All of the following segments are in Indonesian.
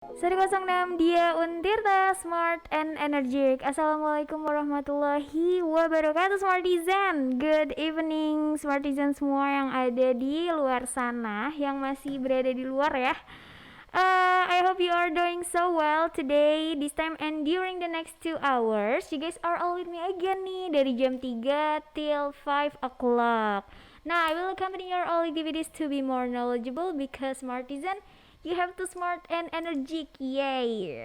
106 dia Untirta Smart and Energetic. Assalamualaikum warahmatullahi wabarakatuh Smartizen. Good evening Smartizen semua yang ada di luar sana, yang masih berada di luar ya. I hope you are doing so well today, this time and during the next 2 hours. You guys are all with me again nih dari jam 3 till 5 o'clock. Now I will accompany your all activities to be more knowledgeable because Smartizen, you have to smart and energetic, yay.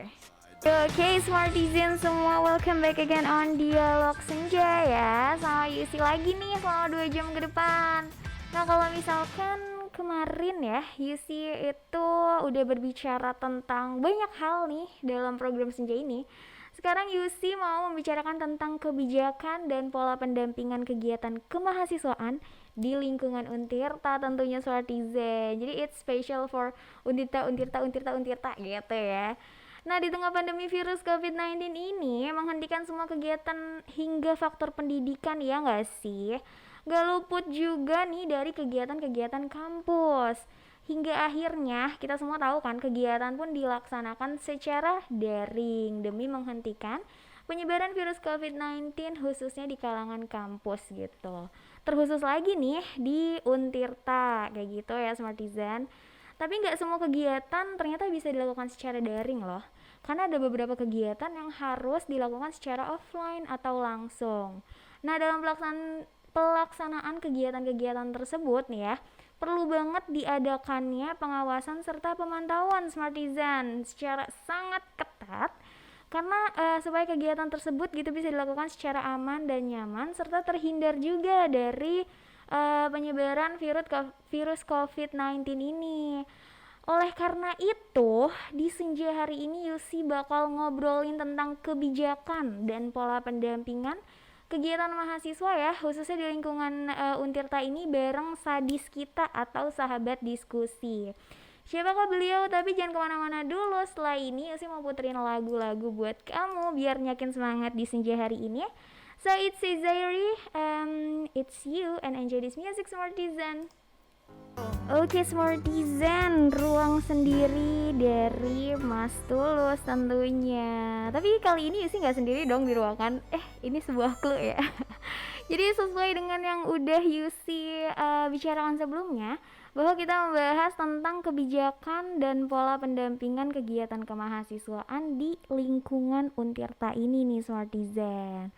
Okay, Smartizen semua, welcome back again on Dialog Senja ya. Sama Yusi lagi nih selama 2 jam ke depan. Nah, kalau misalkan kemarin ya, Yusi itu udah berbicara tentang banyak hal nih dalam program Senja ini. Sekarang Yusi mau membicarakan tentang kebijakan dan pola pendampingan kegiatan kemahasiswaan di lingkungan Untirta tentunya Smartizen. Jadi it's special for Untirta gitu ya. Nah, di tengah pandemi virus COVID-19 ini menghentikan semua kegiatan hingga faktor pendidikan, ya nggak sih? Gak luput juga nih dari kegiatan-kegiatan kampus. Hingga akhirnya kita semua tahu kan, kegiatan pun dilaksanakan secara daring demi menghentikan penyebaran virus COVID-19 khususnya di kalangan kampus gitu. Terkhusus lagi nih di Untirta kayak gitu ya Smartizen. Tapi nggak semua kegiatan ternyata bisa dilakukan secara daring loh. Karena ada beberapa kegiatan yang harus dilakukan secara offline atau langsung. Nah, dalam pelaksanaan kegiatan-kegiatan tersebut nih ya, perlu banget diadakannya pengawasan serta pemantauan Smartizen secara sangat ketat karena supaya kegiatan tersebut gitu bisa dilakukan secara aman dan nyaman serta terhindar juga dari penyebaran virus COVID-19 ini. Oleh karena itu, di Senja hari ini Yusi bakal ngobrolin tentang kebijakan dan pola pendampingan kegiatan mahasiswa ya, khususnya di lingkungan Untirta ini bareng sadis kita atau sahabat diskusi. Siapakah beliau? Tapi jangan kemana-mana dulu. Setelah ini Yusi mau puterin lagu-lagu buat kamu biar nyakin semangat di Senja hari ini ya. So it's Zairi, it's you and enjoy this music Smartizen. Oke Smartizen, ruang sendiri dari Mas Tulus tentunya. Tapi kali ini sih nggak sendiri dong di ruangan. Ini sebuah clue ya. Jadi sesuai dengan yang udah Yusi bicarakan sebelumnya, bahwa kita membahas tentang kebijakan dan pola pendampingan kegiatan kemahasiswaan di lingkungan Untirta ini nih Smartizen.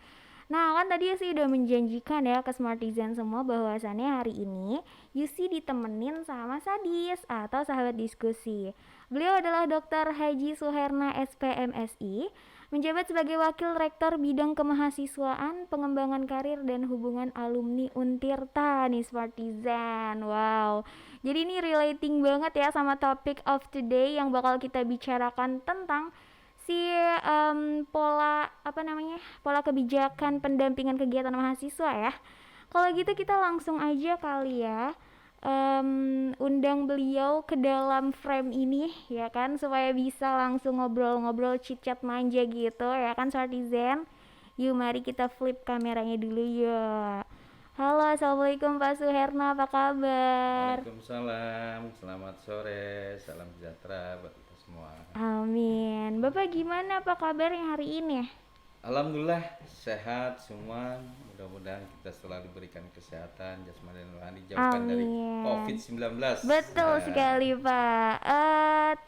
Nah, kan tadi sih udah menjanjikan ya ke Smartizen semua bahwasannya hari ini Yusi ditemenin sama Sadis atau sahabat diskusi. Beliau adalah Dr. Haji Suherna SPMSI, menjabat sebagai Wakil Rektor Bidang Kemahasiswaan, Pengembangan Karir dan Hubungan Alumni Untirta nih Smartizen. Wow. Jadi ini relating banget ya sama topik of today yang bakal kita bicarakan tentang si pola kebijakan pendampingan kegiatan mahasiswa ya. Kalau gitu kita langsung aja kali ya undang beliau ke dalam frame ini ya kan, supaya bisa langsung ngobrol-ngobrol chit-chat manja gitu ya kan Smartizen. Yuk mari kita flip kameranya dulu ya. Halo, assalamualaikum Pak Suherna, apa kabar? Waalaikumsalam, selamat sore, salam sejahtera buat kita semua. Amin. Bapak gimana Pak kabarnya hari ini? Alhamdulillah sehat semua, mudah-mudahan kita selalu diberikan kesehatan jasmani dan rohani, jauhkan dari Amin. COVID-19. Betul sekali Pak.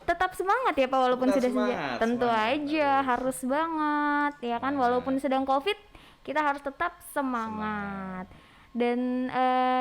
Tetap semangat ya Pak walaupun Tetap sudah semangat, tentu semangat aja harus banget ya kan, walaupun Nah, sedang COVID kita harus tetap semangat. Dan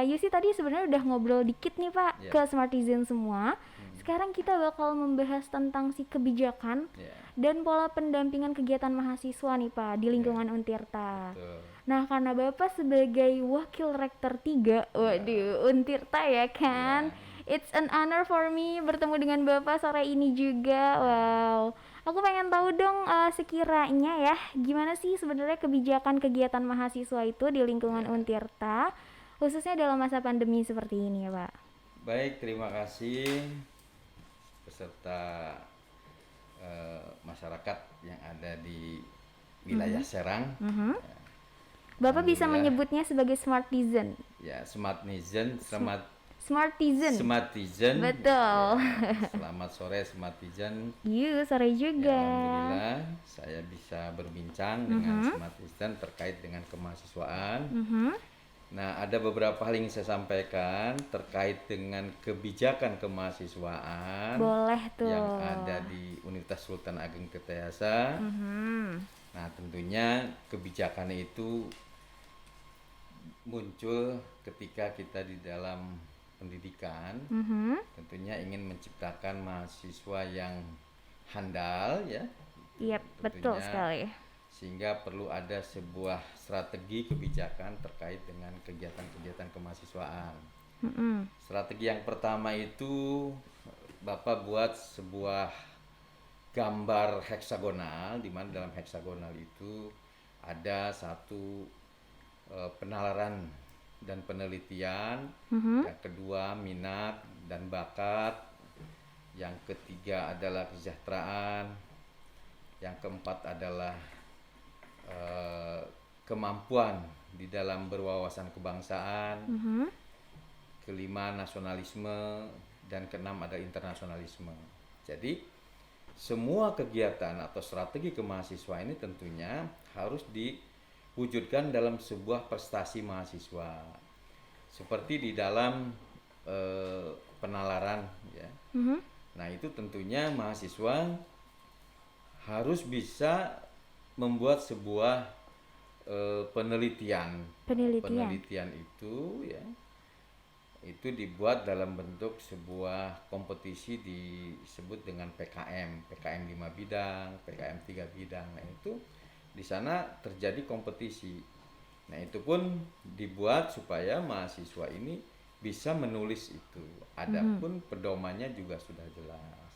Yusi tadi sebenarnya udah ngobrol dikit nih Pak Ya. ke Smartizen semua. Sekarang kita bakal membahas tentang si kebijakan Ya, dan pola pendampingan kegiatan mahasiswa nih Pak di lingkungan Untirta. betul. Nah, karena Bapak sebagai Wakil Rektor 3, waduh, Untirta ya kan. It's an honor for me bertemu dengan Bapak sore ini juga. Wow. Aku pengen tahu dong sekiranya ya, gimana sih sebenarnya kebijakan kegiatan mahasiswa itu di lingkungan Untirta, khususnya dalam masa pandemi seperti ini ya, Pak. Baik, terima kasih beserta masyarakat yang ada di wilayah Serang. Bapak bisa Alhamdulillah. menyebutnya sebagai Smartizen. Ya, Smart Nation, selamat Smartizen. Smartizen. Betul. Ya, selamat sore Smartizen. Sore Ya, juga. alhamdulillah saya bisa berbincang dengan Smartizen terkait dengan kemahasiswaan. Nah, ada beberapa hal yang saya sampaikan terkait dengan kebijakan kemahasiswaan Boleh tuh. yang ada di Universitas Sultan Ageng Tirtayasa. Nah, tentunya kebijakan itu muncul ketika kita di dalam pendidikan, tentunya ingin menciptakan mahasiswa yang handal, ya. Iya, betul sekali. Sehingga perlu ada sebuah strategi kebijakan terkait dengan kegiatan-kegiatan kemahasiswaan. Strategi yang pertama itu Bapak buat sebuah gambar heksagonal, di mana dalam heksagonal itu ada satu penalaran dan penelitian, yang kedua minat dan bakat, yang ketiga adalah kesejahteraan, yang keempat adalah kemampuan di dalam berwawasan kebangsaan, kelima nasionalisme, dan keenam ada internasionalisme. Jadi semua kegiatan atau strategi kemahasiswaan ini tentunya harus diwujudkan dalam sebuah prestasi mahasiswa, seperti di dalam penalaran, ya. Nah, itu tentunya mahasiswa harus bisa membuat sebuah penelitian. Penelitian itu, ya, itu dibuat dalam bentuk sebuah kompetisi disebut dengan PKM 5 bidang, PKM 3 bidang. Nah, itu di sana terjadi kompetisi. Nah, itu pun dibuat supaya mahasiswa ini bisa menulis itu. Adapun pedomannya juga sudah jelas.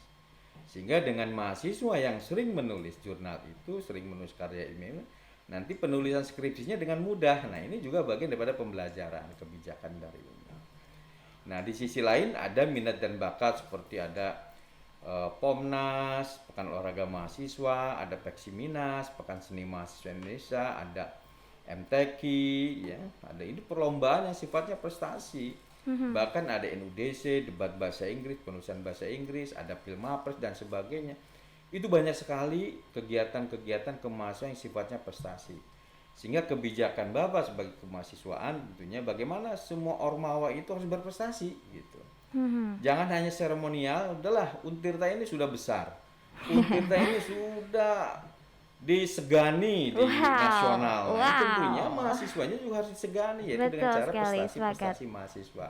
Sehingga dengan mahasiswa yang sering menulis jurnal itu, sering menulis karya ilmiah, nanti penulisan skripsinya dengan mudah. Nah, ini juga bagian daripada pembelajaran kebijakan dari ini. Nah, di sisi lain ada minat dan bakat, seperti ada Pomnas, Pekan Olahraga Mahasiswa, ada Peksiminas, Pekan Seni Mahasiswa Indonesia, ada MTQ, ya, ada ini perlombaan yang sifatnya prestasi. Bahkan ada NUDC, debat bahasa Inggris, penulisan bahasa Inggris, ada Filmapres dan sebagainya. Itu banyak sekali kegiatan-kegiatan kemahasiswaan yang sifatnya prestasi. Sehingga kebijakan Bapak sebagai kemahasiswaan tentunya bagaimana semua ormawa itu harus berprestasi, gitu. Jangan hanya seremonial, udahlah Untirta ini sudah besar. Untirta ini sudah disegani di nasional. Nah, tentunya mahasiswanya juga harus disegani, yaitu dengan cara prestasi mahasiswa.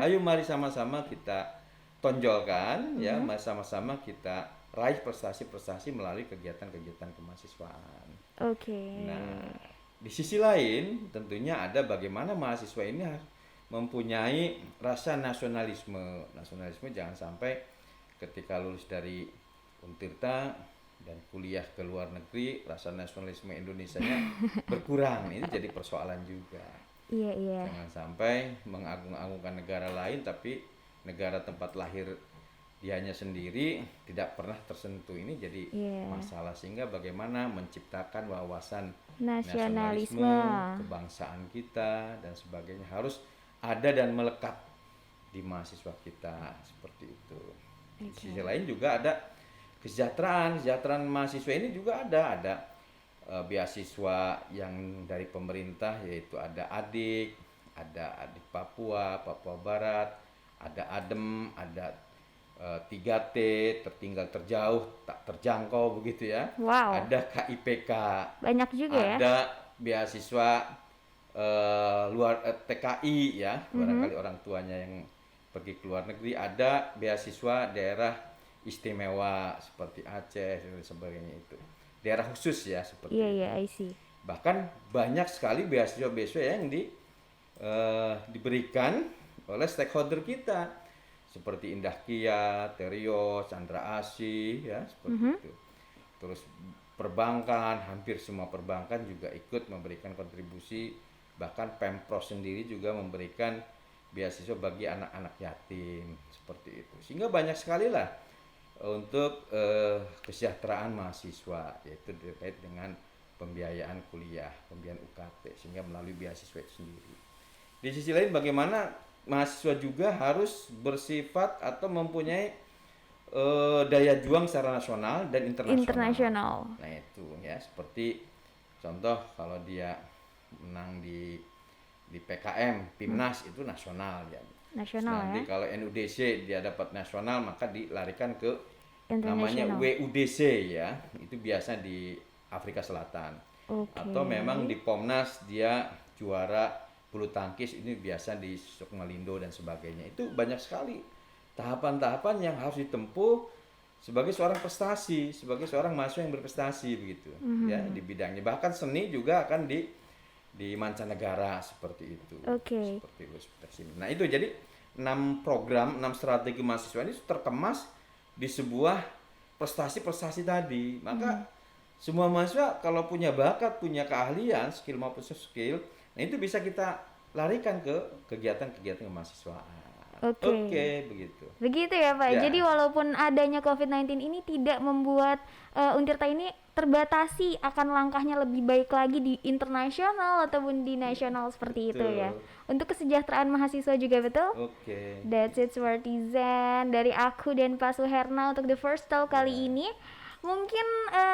Ayo mari sama-sama kita tonjolkan, ya, mari sama-sama kita raih prestasi-prestasi melalui kegiatan-kegiatan kemahasiswaan. Nah, di sisi lain tentunya ada bagaimana mahasiswa ini mempunyai rasa nasionalisme. Nasionalisme jangan sampai ketika lulus dari Untirta dan kuliah ke luar negeri, rasa nasionalisme Indonesianya berkurang. Ini jadi persoalan juga. Iya. Jangan sampai mengagung-agungkan negara lain, tapi negara tempat lahir dianya sendiri tidak pernah tersentuh. Ini jadi masalah. Sehingga bagaimana menciptakan wawasan nasionalisme, kebangsaan kita dan sebagainya harus ada dan melekat di mahasiswa kita, seperti itu. Di sisi lain juga ada kesejahteraan mahasiswa ini juga ada beasiswa yang dari pemerintah, yaitu ada Adik Papua Barat, ada ADEM, ada 3T, tertinggal terjauh tak terjangkau, begitu ya. Ada KIPK, banyak juga ya. Ada beasiswa luar TKI, ya, barangkali orang tuanya yang pergi ke luar negeri. Ada beasiswa daerah istimewa seperti Aceh dan sebagainya, itu daerah khusus, ya, seperti itu. I see. Bahkan banyak sekali beasiswa yang diberikan oleh stakeholder kita, seperti Indah Kia, Terios, Chandra Asih, ya, seperti itu. Terus perbankan, hampir semua perbankan juga ikut memberikan kontribusi. Bahkan Pemprov sendiri juga memberikan beasiswa bagi anak-anak yatim, seperti itu. Sehingga banyak sekali lah untuk kesejahteraan mahasiswa, yaitu terkait dengan pembiayaan kuliah, pembiayaan UKT, sehingga melalui beasiswa itu sendiri. Di sisi lain bagaimana mahasiswa juga harus bersifat atau mempunyai daya juang secara nasional dan internasional. Nah itu ya, seperti contoh kalau dia menang di PKM, PIMNAS itu nasional ya. Nasional Nanti ya. kalau NUDC dia dapat nasional, maka dilarikan ke namanya Internasional. WUDC ya. Itu biasa di Afrika Selatan. Oke. Atau memang di POMNAS dia juara bulu tangkis, ini biasa di Sukmalindo dan sebagainya. Itu banyak sekali tahapan-tahapan yang harus ditempuh sebagai seorang prestasi, sebagai seorang mahasiswa yang berprestasi begitu ya di bidangnya. Bahkan seni juga akan di mancanegara seperti itu. Oke. Seperti itu, seperti ini. Nah, itu jadi 6 program, 6 strategi mahasiswa ini terkemas di sebuah prestasi-prestasi tadi. Maka semua mahasiswa kalau punya bakat, punya keahlian, skill maupun soft skill, nah itu bisa kita larikan ke kegiatan-kegiatan kemahasiswaan. Oke, begitu. Begitu ya Pak. Ya. Jadi walaupun adanya COVID-19 ini tidak membuat Untirta ini terbatasi akan langkahnya lebih baik lagi di internasional ataupun di nasional seperti itu ya. Untuk kesejahteraan mahasiswa juga, betul? Oke. That's it Smartizen dari aku dan Pak Suherna untuk the first talk kali ini. Mungkin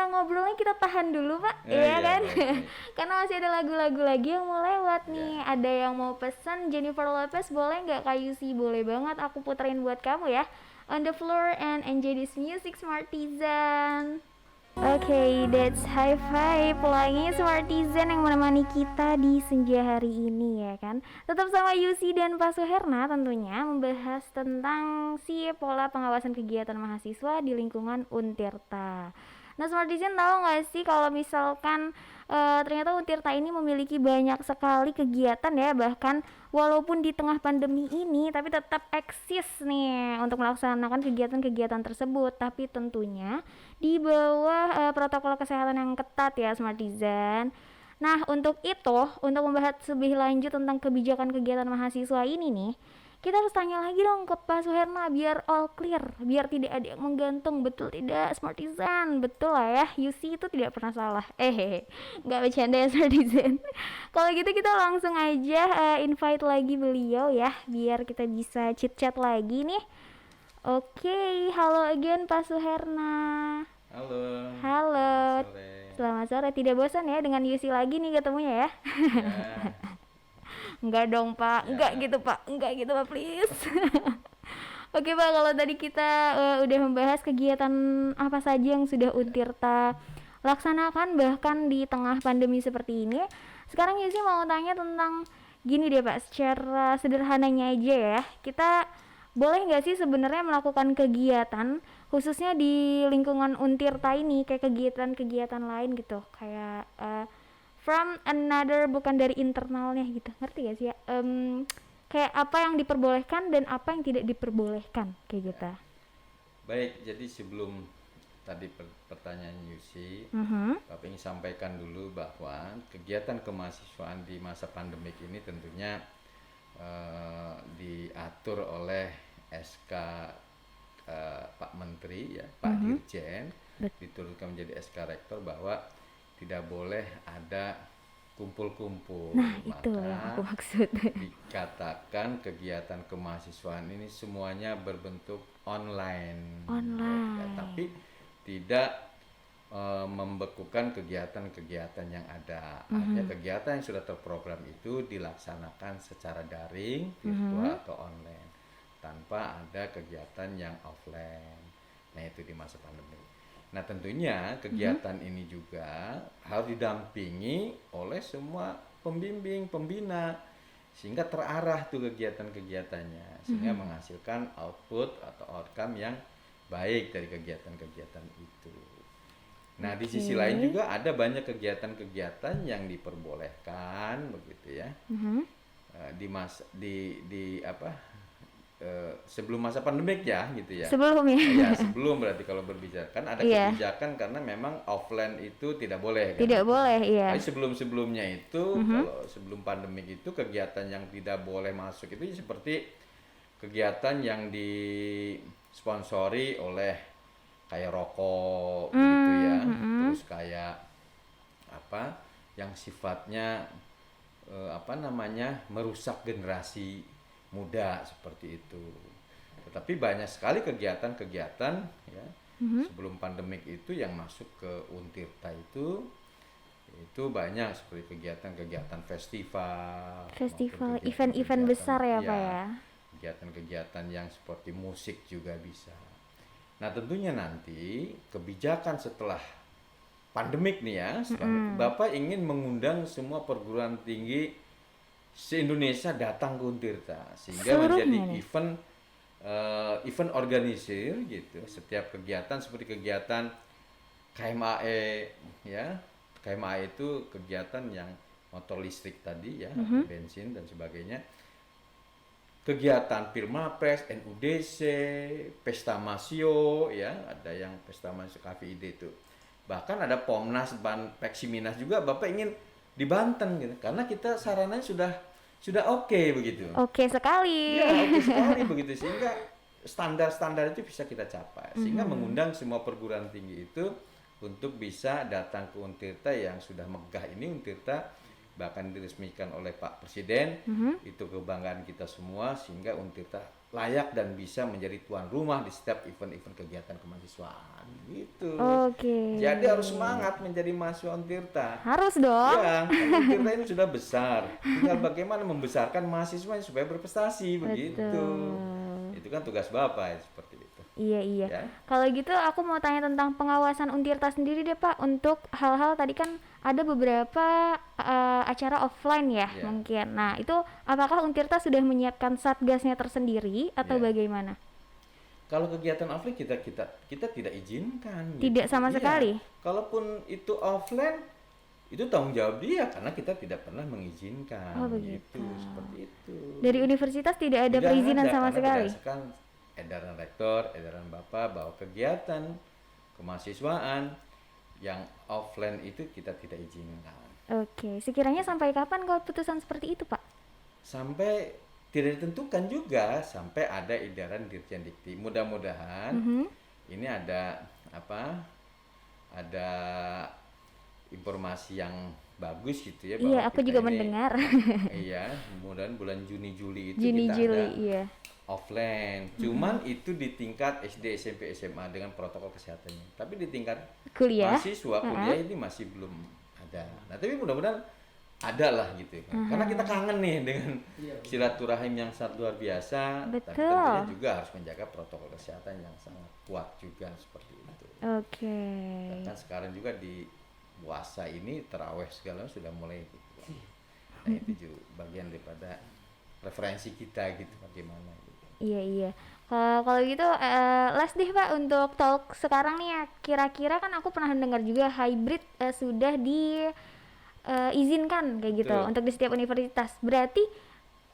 ngobrolnya kita tahan dulu Pak, ya kan? Baik. Karena masih ada lagu-lagu lagi yang mau lewat nih. Ada yang mau pesan Jennifer Lopez, boleh nggak Kak Yusi? Boleh banget, aku puterin buat kamu ya. On the floor and enjoy this music Smartizen. Oke, that's high five pelangi Smartizen yang menemani kita di senja hari ini ya kan. Tetap sama Yusi dan Pak Suherna tentunya membahas tentang si pola pengawasan kegiatan mahasiswa di lingkungan Untirta. Nah, Smartizen tahu nggak sih kalau misalkan ternyata Untirta ini memiliki banyak sekali kegiatan ya, bahkan walaupun di tengah pandemi ini tapi tetap eksis nih untuk melaksanakan kegiatan-kegiatan tersebut, tapi tentunya di bawah protokol kesehatan yang ketat ya Smartizen. Nah, untuk itu, untuk membahas lebih lanjut tentang kebijakan kegiatan mahasiswa ini nih, kita harus tanya lagi dong ke Pak Suherna biar all clear, biar tidak ada yang menggantung, betul tidak Smartizen? Betul lah ya, Yusi itu tidak pernah salah. Nggak bercanda ya Smartizen. Kalau gitu kita langsung aja invite lagi beliau ya, biar kita bisa chit-chat lagi nih. Oke, halo again Pak Suherna. Halo. Halo. Sore. Selamat sore. Tidak bosan ya dengan Yusi lagi nih ketemunya ya? Ya. Enggak dong Pak, enggak gitu Pak, enggak gitu Pak please. Oke Pak, kalau tadi kita udah membahas kegiatan apa saja yang sudah Untirta laksanakan bahkan di tengah pandemi seperti ini, sekarang Yusi mau tanya tentang gini deh Pak, secara sederhananya aja ya, kita boleh nggak sih sebenarnya melakukan kegiatan khususnya di lingkungan Untirta ini kayak kegiatan-kegiatan lain gitu, kayak from another, bukan dari internalnya gitu, ngerti gak sih ya? Kayak apa yang diperbolehkan dan apa yang tidak diperbolehkan kayak gitu. Baik, jadi sebelum tadi pertanyaan Yusi, Bapak ingin sampaikan dulu bahwa kegiatan kemahasiswaan di masa pandemik ini tentunya diatur oleh SK Pak Menteri ya, Pak Dirjen, diturunkan menjadi SK Rektor bahwa tidak boleh ada kumpul-kumpul. Nah, itu yang aku maksud. Dikatakan kegiatan kemahasiswaan ini semuanya berbentuk online. Ya, tapi tidak membekukan kegiatan-kegiatan yang ada. Artinya kegiatan yang sudah terprogram itu dilaksanakan secara daring, virtual atau online, tanpa ada kegiatan yang offline. Nah, itu di masa pandemi. Nah, tentunya kegiatan ini juga harus didampingi oleh semua pembimbing, pembina, sehingga terarah tuh kegiatan-kegiatannya, sehingga menghasilkan output atau outcome yang baik dari kegiatan-kegiatan itu. Nah, di sisi lain juga ada banyak kegiatan-kegiatan yang diperbolehkan begitu ya. Sebelum masa pandemik ya gitu ya. Sebelum ya. Ya, sebelum berarti kalau berbicara kan ada kebijakan karena memang offline itu tidak boleh kan. Tidak boleh, iya. Tapi sebelum-sebelumnya itu kalau sebelum pandemik itu kegiatan yang tidak boleh masuk itu seperti kegiatan yang disponsori oleh kayak rokok gitu ya. Terus kayak apa yang sifatnya merusak generasi muda seperti itu. Tetapi banyak sekali kegiatan-kegiatan ya sebelum pandemik itu yang masuk ke Untirta itu banyak seperti kegiatan-kegiatan festival, Festival, maupun event-event kegiatan-kegiatan besar ya Pak ya. kegiatan-kegiatan yang seperti musik juga bisa. Nah tentunya nanti kebijakan setelah pandemik nih ya, setelah Bapak ingin mengundang semua perguruan tinggi se-Indonesia datang ke Untirta sehingga Seluruhnya menjadi nih. event organisir gitu. Setiap kegiatan seperti kegiatan KMAE ya. KMAE itu kegiatan yang motor listrik tadi ya, bensin dan sebagainya. Kegiatan Pilmapres, NUDC, Pesta Masio ya, ada yang Pesta Masio KFID itu. Bahkan ada Pomnas, Peksiminas juga Bapak ingin di Banten gitu. Karena kita sarananya sudah oke begitu. Oke sekali. Ya, oke sekali begitu sehingga standar-standar itu bisa kita capai. Sehingga mengundang semua perguruan tinggi itu untuk bisa datang ke Untirta yang sudah megah ini. Untirta bahkan diresmikan oleh Pak Presiden, itu kebanggaan kita semua sehingga Untirta layak dan bisa menjadi tuan rumah di setiap event-event kegiatan kemahasiswaan gitu. Oke. Jadi harus semangat menjadi mahasiswa Untirta. Harus dong. Ya, Untirta ini sudah besar. Tinggal bagaimana membesarkan mahasiswa supaya berprestasi begitu. Itu kan tugas Bapak seperti itu. Iya. Ya. Kalau gitu aku mau tanya tentang pengawasan Untirta sendiri deh Pak. Untuk hal-hal tadi kan ada beberapa acara offline ya Ya. mungkin. Nah itu apakah Untirta sudah menyiapkan satgasnya tersendiri atau Ya. bagaimana? Kalau kegiatan offline kita tidak izinkan. Tidak sama Iya. sekali? Kalaupun itu offline itu tanggung jawab dia karena kita tidak pernah mengizinkan. Oh, begitu. Gitu, seperti itu. Dari universitas tidak ada Tidak perizinan ada, sama karena sekali? berdasarkan edaran rektor, edaran Bapak bahwa kegiatan kemahasiswaan yang offline itu kita tidak izinkan. Oke, sekiranya sampai kapan keputusan seperti itu Pak? Sampai tidak ditentukan juga sampai ada edaran Dirjen Dikti. Mudah-mudahan ini ada ada informasi yang bagus gitu ya. Iya, bahwa aku kita juga ini- mendengar. Iya, kemudian bulan Juni Juli itu Juni kita Juli, ada iya. offline. Cuman itu di tingkat SD, SMP, SMA dengan protokol kesehatannya. Tapi di tingkat Kuliah. mahasiswa kuliah ini masih belum ada. Nah, tapi mudah-mudahan ada lah gitu. Karena kita kangen nih dengan silaturahim yang sangat luar biasa. Tapi Betul. tentunya juga harus menjaga protokol kesehatan yang sangat kuat juga seperti itu. Oke. Bahkan sekarang juga di puasa ini terawih segala sudah mulai gitu. Nah itu juga bagian daripada referensi kita gitu bagaimana gitu. Iya. Kalau gitu last deh Pak untuk talk sekarang nih ya. Kira-kira kan aku pernah dengar juga hybrid sudah diizinkan kayak gitu Betul. untuk di setiap universitas. Berarti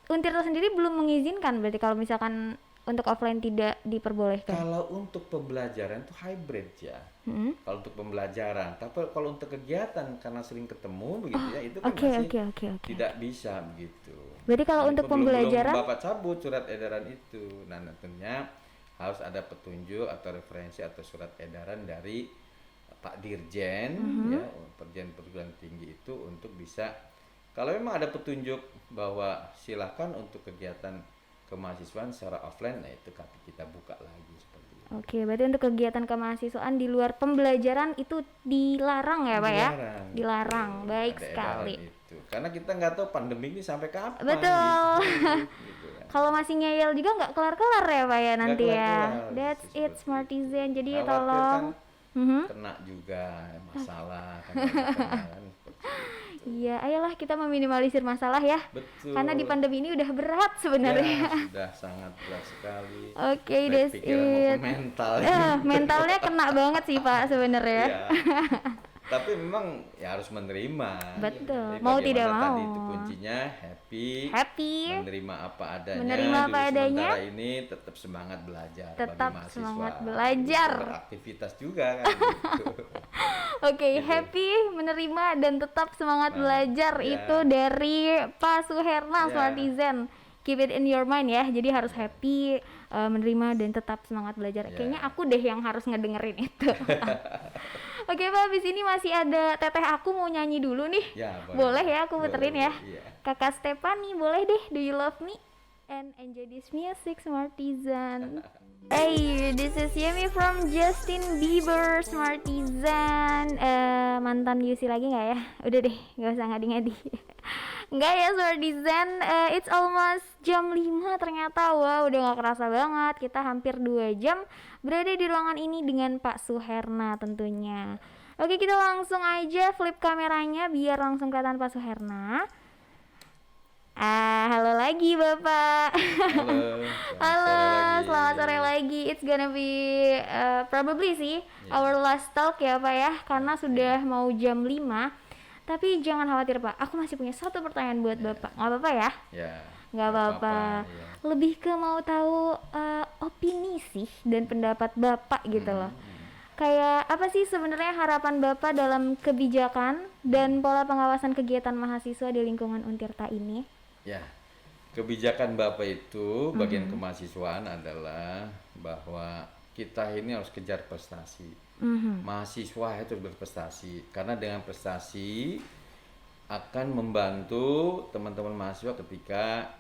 Untirta sendiri belum mengizinkan berarti kalau misalkan untuk offline tidak diperbolehkan. Kalau untuk pembelajaran itu hybrid ya. Kalau untuk pembelajaran, tapi kalau untuk kegiatan karena sering ketemu begitu ya itu kan Oke. masih tidak bisa begitu. Berarti kalau Jadi untuk belum pembelajaran Bapak cabut surat edaran itu. Nah, tentunya harus ada petunjuk atau referensi atau surat edaran dari Pak Dirjen ya, Dirjen Perguruan Tinggi itu untuk bisa kalau memang ada petunjuk bahwa silakan untuk kegiatan kemahasiswaan secara offline, nah itu kita buka lagi seperti itu. Oke, berarti untuk kegiatan kemahasiswaan di luar pembelajaran itu dilarang ya Pak ya? Dilarang, Betul. baik Ada sekali. edaran itu. Karena kita nggak tahu pandemi ini sampai kapan. Betul. Gitu kan. Kalau masih ngeyel juga nggak kelar-kelar ya Pak ya nanti ya. kelar-kelar, That's seperti it Smartizen. Jadi Khawatir tolong. kan kena juga masalah kan, kan seperti itu. Iya, ayolah kita meminimalisir masalah ya. Betul. Karena di pandemi ini udah berat sebenarnya. Ya, sudah sangat berat sekali. Oke, Baik that's pikiran it. maupun mental. Mentalnya kena banget sih Pak sebenarnya. Iya. Tapi memang ya harus menerima. Betul. Jadi Mau bagaimana tidak tadi mau. itu kuncinya happy. Happy. Menerima apa adanya. Menerima apa Dulu adanya. sementara ini tetap semangat belajar. Tetap bagi mahasiswa. semangat belajar. Beraktivitas juga kan. Gitu. Oke, Gitu. happy, menerima dan tetap semangat belajar ya. itu dari Pak Suherna Ya. Smartizen. Keep it in your mind ya. Jadi harus happy, menerima dan tetap semangat belajar. Ya. Kayaknya aku deh yang harus ngedengerin itu. Oke Pak, habis ini masih ada teteh aku mau nyanyi dulu nih. Ya, Boleh ya aku Boleh, puterin ya. iya. Kakak Stefani boleh deh, Do You Love Me? and enjoy this music, Smartisan. Hey, this is Yemi from Justin Bieber, Smartisan. Mantan UC lagi nggak ya? Udah deh, nggak usah ngadi-ngadi. Nggak ya, Smartisan. It's almost jam 5 ternyata. Wah, udah nggak kerasa banget. Kita hampir 2 jam berada di ruangan ini dengan Pak Suherna tentunya. Oke, kita langsung aja flip kameranya biar langsung kelihatan Pak Suherna. Halo lagi Bapak. Halo, Halo, selamat sore lagi. It's gonna be probably sih our last talk ya Pak ya, karena sudah mau jam 5. Tapi jangan khawatir Pak, aku masih punya satu pertanyaan buat Bapak. Nggak apa-apa ya? Ya. Nggak apa-apa. Lebih ke mau tahu opini sih dan pendapat Bapak gitu loh. Kayak apa sih sebenarnya harapan Bapak dalam kebijakan dan pola pengawasan kegiatan mahasiswa di lingkungan Untirta ini? Ya, kebijakan Bapak itu bagian kemahasiswaan adalah bahwa kita ini harus kejar prestasi. Mahasiswa itu berprestasi karena dengan prestasi akan membantu teman-teman mahasiswa ketika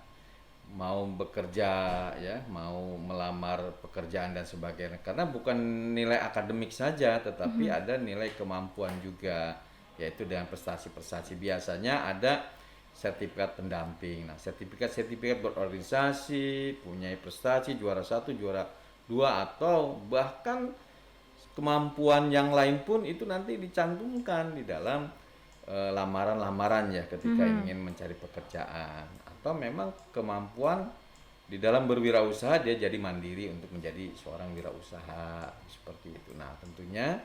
mau bekerja ya, mau melamar pekerjaan dan sebagainya. Karena bukan nilai akademik saja, tetapi ada nilai kemampuan juga, yaitu dengan prestasi-prestasi. Biasanya ada sertifikat pendamping. Nah, sertifikat berorganisasi, punya prestasi juara 1, juara 2 atau bahkan kemampuan yang lain pun itu nanti dicantumkan di dalam lamaran-lamaran ya ketika ingin mencari pekerjaan, atau memang kemampuan di dalam berwirausaha dia jadi mandiri untuk menjadi seorang wirausaha seperti itu. Nah, tentunya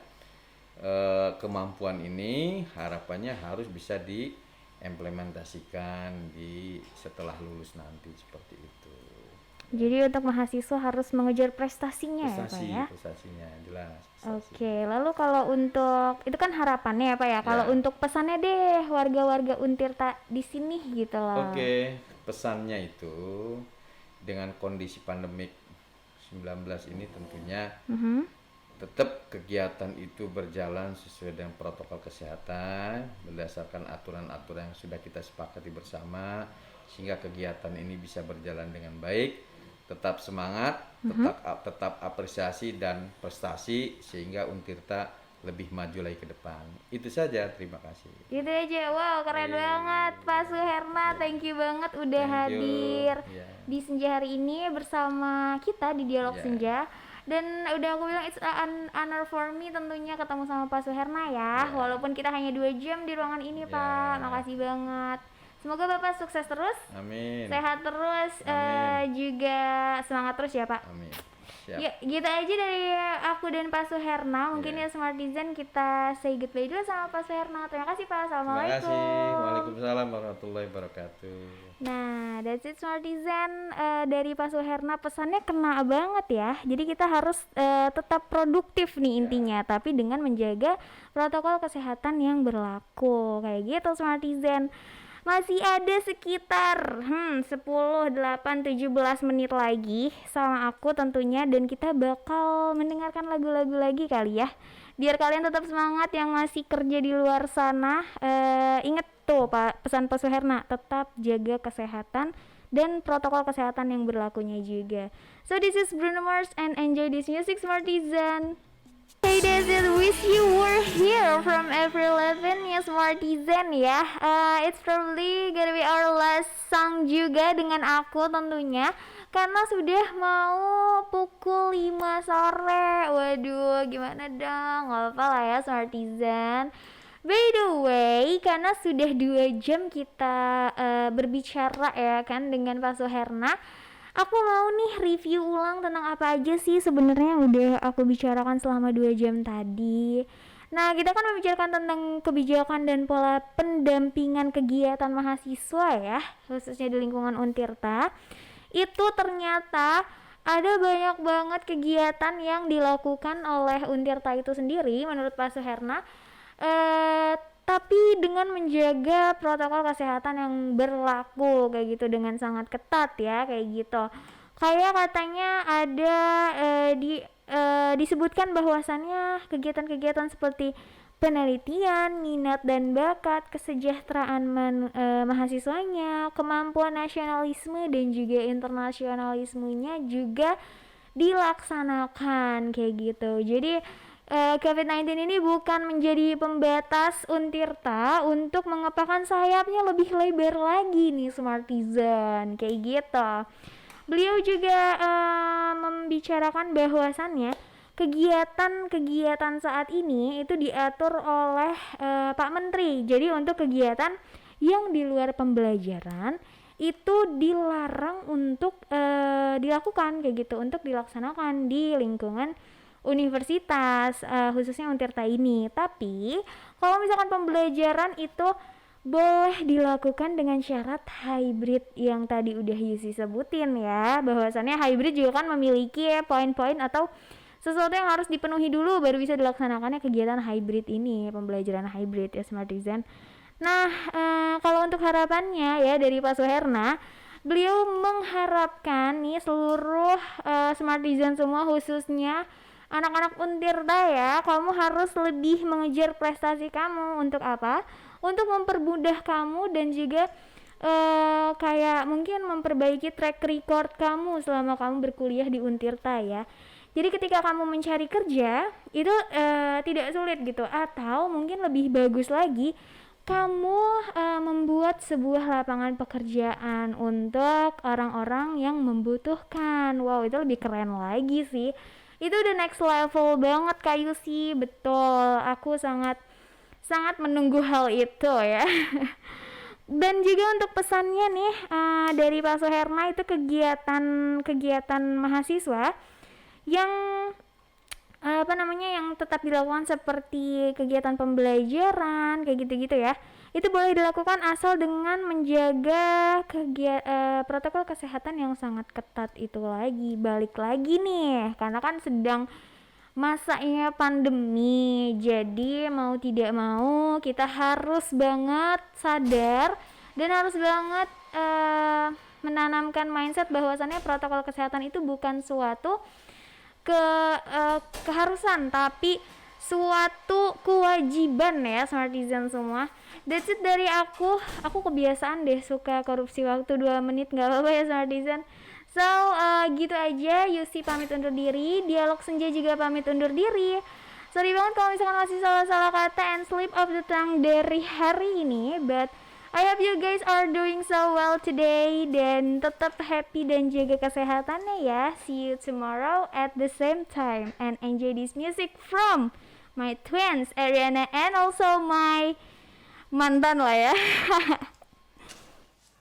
kemampuan ini harapannya harus bisa diimplementasikan di setelah lulus nanti seperti itu. Jadi untuk mahasiswa harus mengejar prestasinya ya Pak ya? Prestasinya jelas. Oke, lalu kalau untuk itu kan harapannya ya Pak ya. Kalau untuk pesannya deh warga-warga Untirta di sini gitu loh. Oke, pesannya itu dengan kondisi pandemik 19 ini tentunya tetap kegiatan itu berjalan sesuai dengan protokol kesehatan berdasarkan aturan-aturan yang sudah kita sepakati bersama sehingga kegiatan ini bisa berjalan dengan baik. Tetap semangat, tetap apresiasi dan prestasi sehingga Untirta lebih maju lagi ke depan. Itu saja, terima kasih. Gitu aja, wow keren banget Pak Suherna, thank you banget udah hadir di senja hari ini bersama kita di Dialog Senja. Dan udah aku bilang it's an honor for me tentunya ketemu sama Pak Suherna ya, walaupun kita hanya 2 jam di ruangan ini Pak. Makasih banget. Semoga Bapak sukses terus, amin. Sehat terus, juga semangat terus ya Pak. Amin. Siap. Ya, gitu aja dari aku dan Pak Suherna. Mungkin ya Smartisan kita say goodbye dulu sama Pak Suherna. Terima kasih Pak. Assalamualaikum. Terima kasih. Waalaikumsalam warahmatullahi wabarakatuh. Nah, that's it Smartisan. Dari Pak Suherna pesannya kena banget ya. Jadi kita harus tetap produktif nih intinya, tapi dengan menjaga protokol kesehatan yang berlaku. Kayak gitu Smartisan. Masih ada sekitar 10, 8, 17 menit lagi sama aku tentunya, dan kita bakal mendengarkan lagu-lagu lagi kali ya, biar kalian tetap semangat yang masih kerja di luar sana. Ingat tuh Pak, pesan Pak Suherna, tetap jaga kesehatan dan protokol kesehatan yang berlakunya juga. So this is Bruno Mars and enjoy this music Smartisan. Hey, that's it. Wish you were here from April 11 ya Smartisan ya. It's probably gonna be our last song juga dengan aku tentunya, karena sudah mau pukul 5 sore. Waduh, gimana dong? Gak apa lah ya Smartisan. By the way, karena sudah 2 jam kita berbicara ya kan dengan Pak Suherna, aku mau nih review ulang tentang apa aja sih sebenarnya yang udah aku bicarakan selama 2 jam tadi. Nah, kita kan membicarakan tentang kebijakan dan pola pendampingan kegiatan mahasiswa ya, khususnya di lingkungan Untirta. Itu ternyata ada banyak banget kegiatan yang dilakukan oleh Untirta itu sendiri menurut Pak Suherna. Tapi dengan menjaga protokol kesehatan yang berlaku kayak gitu dengan sangat ketat ya kayak gitu. Kayak katanya ada disebutkan bahwasannya kegiatan-kegiatan seperti penelitian, minat dan bakat, kesejahteraan mahasiswanya, kemampuan nasionalisme dan juga internasionalismenya juga dilaksanakan kayak gitu. Jadi COVID-19 ini bukan menjadi pembatas Untirta untuk mengepakkan sayapnya lebih lebar lagi nih Smartisan kayak gitu. Beliau juga membicarakan bahwasannya kegiatan-kegiatan saat ini itu diatur oleh Pak Menteri. Jadi untuk kegiatan yang di luar pembelajaran itu dilarang untuk dilakukan kayak gitu, untuk dilaksanakan di lingkungan universitas, khususnya Untirta ini. Tapi kalau misalkan pembelajaran itu boleh dilakukan dengan syarat hybrid yang tadi udah Yusi sebutin ya, bahwasannya hybrid juga kan memiliki poin-poin atau sesuatu yang harus dipenuhi dulu baru bisa dilaksanakannya kegiatan hybrid ini, pembelajaran hybrid ya Smartisan. Nah, kalau untuk harapannya ya dari Pak Suherna, beliau mengharapkan nih seluruh Smartisan semua, khususnya anak-anak Untirta ya, kamu harus lebih mengejar prestasi kamu. Untuk apa? Untuk mempermudah kamu dan juga kayak mungkin memperbaiki track record kamu selama kamu berkuliah di Untirta ya. Jadi ketika kamu mencari kerja itu tidak sulit gitu, atau mungkin lebih bagus lagi kamu membuat sebuah lapangan pekerjaan untuk orang-orang yang membutuhkan. Wow, itu lebih keren lagi sih. Itu udah next level banget Kak Yusi. Betul, aku sangat menunggu hal itu ya. Dan juga untuk pesannya nih dari Pak Suherna, itu kegiatan mahasiswa yang yang tetap dilakukan seperti kegiatan pembelajaran kayak gitu-gitu ya, itu boleh dilakukan asal dengan menjaga protokol kesehatan yang sangat ketat. Itu lagi balik lagi nih, karena kan sedang masanya pandemi, jadi mau tidak mau kita harus banget sadar dan harus banget menanamkan mindset bahwasannya protokol kesehatan itu bukan suatu keharusan, tapi suatu kewajiban ya Smartisan semua. That's it dari aku kebiasaan deh suka korupsi waktu 2 menit, gak apa-apa ya Smartisan. So gitu aja, Yusi pamit undur diri, Dialog Senja juga pamit undur diri. Sorry banget kalau misalkan masih salah-salah kata and slip of the tongue dari hari ini, but I hope you guys are doing so well today, dan tetap happy dan jaga kesehatannya ya. See you tomorrow at the same time and enjoy this music from my twins Ariana and also my mantan lah ya.